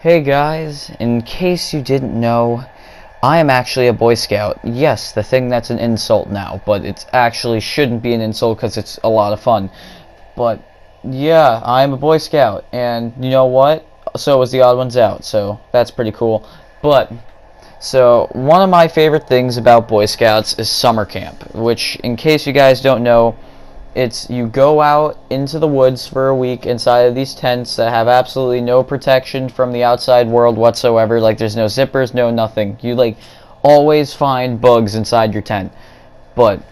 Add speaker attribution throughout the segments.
Speaker 1: Hey guys, in case you didn't know, I am actually a Boy Scout. Yes, the thing that's an insult now, but it actually shouldn't be an insult because it's a lot of fun. But yeah, I'm a Boy Scout, and you know what? So was the Odd Ones Out, so that's pretty cool. But so one of my favorite things about Boy Scouts is summer camp, which, in case you guys don't know, it's you go out into the woods for a week inside of these tents that have absolutely no protection from the outside world whatsoever. Like, there's no zippers, no nothing. You like always find bugs inside your tent. But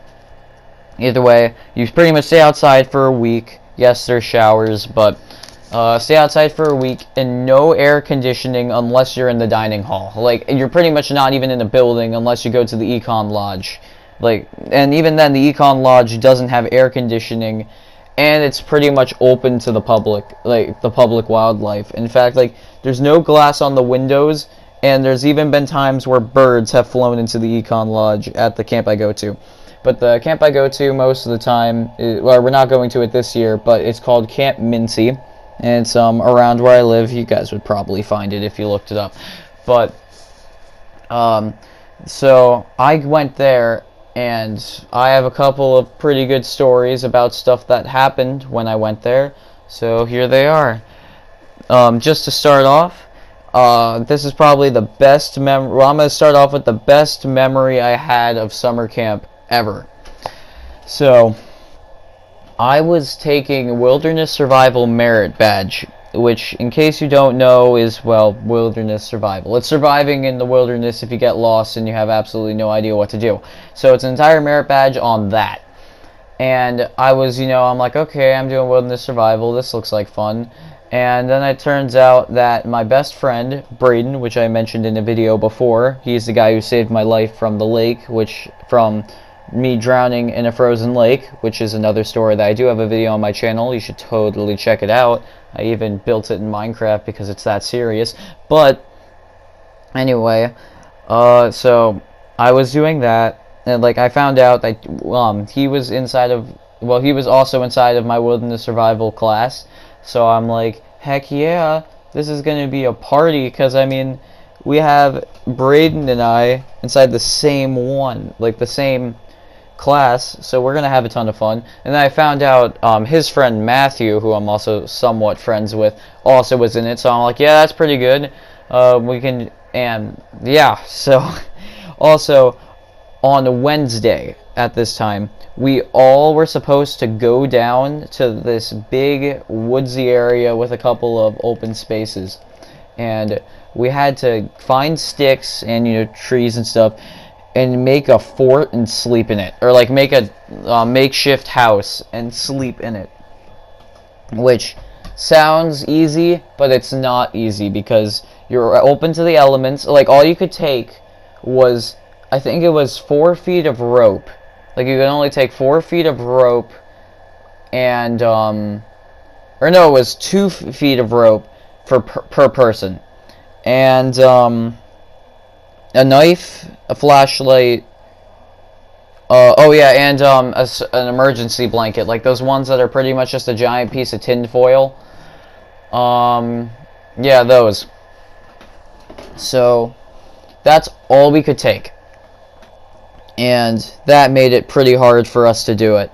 Speaker 1: either way, you pretty much stay outside for a week. Yes, there's showers, but stay outside for a week and no air conditioning unless you're in the dining hall. Like, you're pretty much not even in a building unless you go to the Econ Lodge. Like, and even then, the Econ Lodge doesn't have air conditioning, and it's pretty much open to the public, like the public wildlife. In fact, like, there's no glass on the windows, and there's even been times where birds have flown into the Econ Lodge at the camp I go to. But the camp I go to most of the time, well, we're not going to it this year, but it's called Camp Mincy, and it's around where I live. You guys would probably find it if you looked it up. But so I went there, and I have a couple of pretty good stories about stuff that happened when I went there. So here they are. Just to start off, this is probably the best well, I'm going to start off with the best memory I had of summer camp ever. So, I was taking Wilderness Survival Merit Badge, which, in case you don't know, is, well, wilderness survival. It's surviving in the wilderness if you get lost and you have absolutely no idea what to do. So it's an entire merit badge on that. And I was, I'm like, okay, I'm doing wilderness survival. This looks like fun. And then it turns out that my best friend, Braden, which I mentioned in a video before, he's the guy who saved my life from the lake, from me drowning in a frozen lake, which is another story that I do have a video on my channel. You should totally check it out. I even built it in Minecraft because it's that serious. But anyway, so I was doing that, and like I found out that he was he was also inside of my wilderness survival class. So I'm like, heck yeah, this is gonna be a party, because I mean, we have Braden and I inside the same one, like the same class, so we're gonna have a ton of fun. And then I found out his friend Matthew, who I'm also somewhat friends with, also was in it. So I'm like, yeah, that's pretty good. We can, and yeah. So also on Wednesday at this time, we all were supposed to go down to this big woodsy area with a couple of open spaces, and we had to find sticks and trees and stuff, and make a fort and sleep in it, or like make a makeshift house and sleep in it. Which sounds easy, but it's not easy, because you're open to the elements. Like, all you could take was, I think it was 4 feet of rope. Like, you could only take 4 feet of rope, and or no, it was 2 feet of rope per person, and a knife, a flashlight, oh yeah, and an emergency blanket, like those ones that are pretty much just a giant piece of tin foil. Yeah, those. So that's all we could take, and that made it pretty hard for us to do it.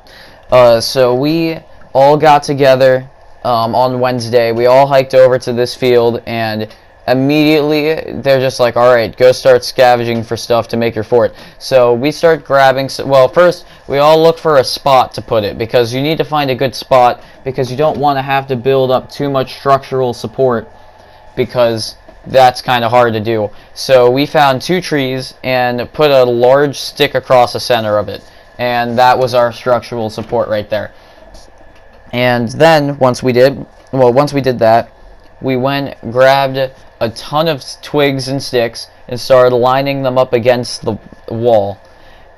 Speaker 1: So we all got together on Wednesday. We all hiked over to this field, and immediately they're just like, alright, go start scavenging for stuff to make your fort. So we start grabbing, well, first we all look for a spot to put it, because you need to find a good spot, because you don't want to have to build up too much structural support, because that's kind of hard to do. So we found 2 trees and put a large stick across the center of it, and that was our structural support right there. And then once we did that, we went, grabbed a ton of twigs and sticks, and started lining them up against the wall,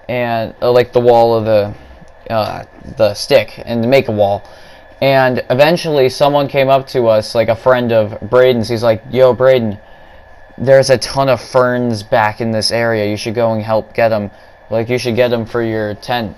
Speaker 1: and like the wall of the stick, and to make a wall. And eventually someone came up to us, like a friend of Braden's. He's like, yo, Braden, there's a ton of ferns back in this area. You should go and help get them. Like, you should get them for your tent,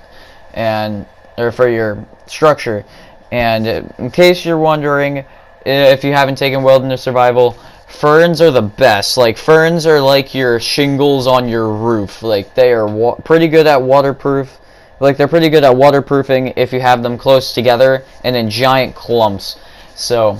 Speaker 1: or for your structure. And in case you're wondering, if you haven't taken Wilderness Survival, ferns are the best. Like, ferns are like your shingles on your roof. Like, they are pretty good at waterproof. Like, they're pretty good at waterproofing if you have them close together and in giant clumps. So,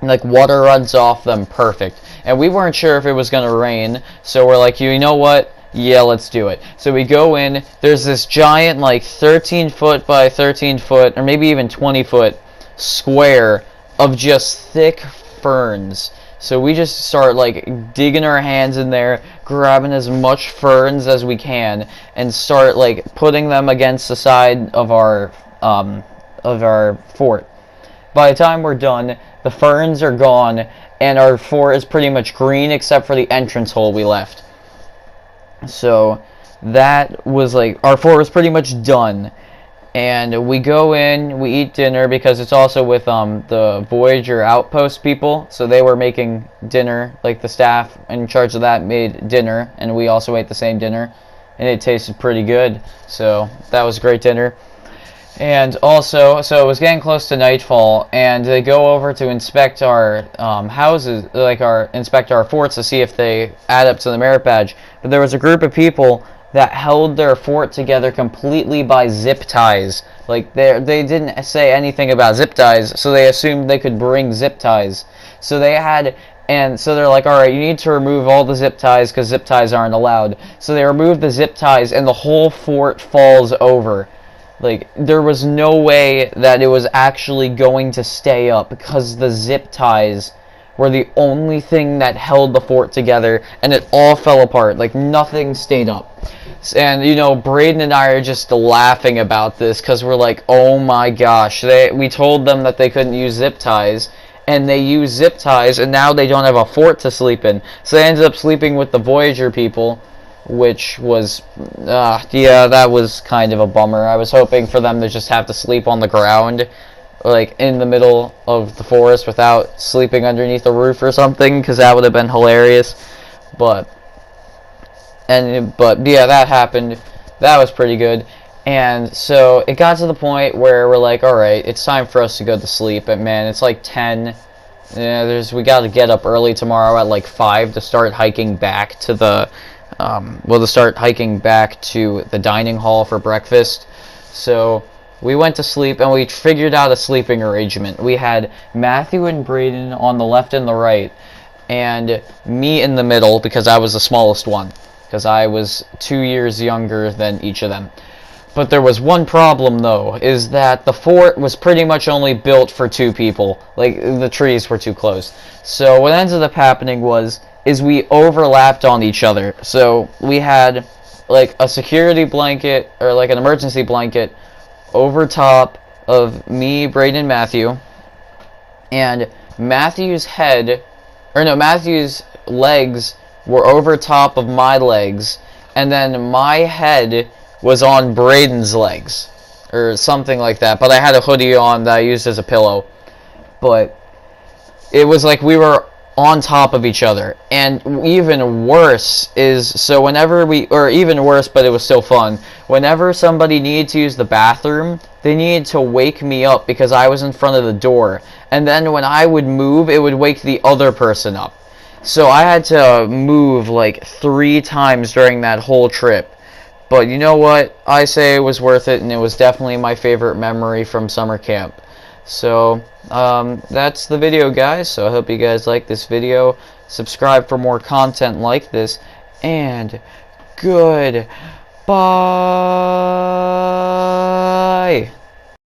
Speaker 1: like, water runs off them perfect. And we weren't sure if it was going to rain, so we're like, you know what? Yeah, let's do it. So we go in, there's this giant, like, 13 foot by 13 foot, or maybe even 20 foot square of just thick ferns. So we just start, like, digging our hands in there, grabbing as much ferns as we can, and start, like, putting them against the side of our fort. By the time we're done, the ferns are gone, and our fort is pretty much green except for the entrance hole we left. So that was, like, our fort was pretty much done. And we go in, we eat dinner, because it's also with the Voyager Outpost people, so they were making dinner, like the staff in charge of that made dinner, and we also ate the same dinner, and it tasted pretty good, so that was a great dinner. And also, so it was getting close to nightfall, and they go over to inspect our houses, like inspect our forts to see if they add up to the merit badge, but there was a group of people that held their fort together completely by zip ties. Like, they didn't say anything about zip ties, so they assumed they could bring zip ties. So they had, and so they're like, alright, you need to remove all the zip ties, because zip ties aren't allowed. So they removed the zip ties, and the whole fort falls over. Like, there was no way that it was actually going to stay up, because the zip ties were the only thing that held the fort together, and it all fell apart. Like, nothing stayed up. And, you know, Braden and I are just laughing about this, because we're like, oh my gosh, we told them that they couldn't use zip ties, and they used zip ties, and now they don't have a fort to sleep in. So they ended up sleeping with the Voyager people, which was, yeah, that was kind of a bummer. I was hoping for them to just have to sleep on the ground, like, in the middle of the forest without sleeping underneath a roof or something, because that would have been hilarious. But yeah, that happened. That was pretty good. And so it got to the point where we're like, alright, it's time for us to go to sleep. But man, it's like 10. Yeah, we got to get up early tomorrow at like 5 to start hiking back to the dining hall for breakfast. So we went to sleep, and we figured out a sleeping arrangement. We had Matthew and Braden on the left and the right, and me in the middle, because I was the smallest one, because I was 2 years younger than each of them. But there was one problem, though, is that the fort was pretty much only built for 2 people. Like, the trees were too close. So what ended up happening is we overlapped on each other. So we had, like, a security blanket, or like an emergency blanket, over top of me, Braden, and Matthew. And Matthew's legs were over top of my legs, and then my head was on Braden's legs, or something like that. But I had a hoodie on that I used as a pillow. But it was like we were on top of each other. And even worse is, so whenever even worse, but it was still fun, whenever somebody needed to use the bathroom, they needed to wake me up because I was in front of the door. And then when I would move, it would wake the other person up. So I had to move like 3 times during that whole trip. But you know what? I say it was worth it, and it was definitely my favorite memory from summer camp. So, that's the video, guys. So I hope you guys like this video. Subscribe for more content like this. And goodbye.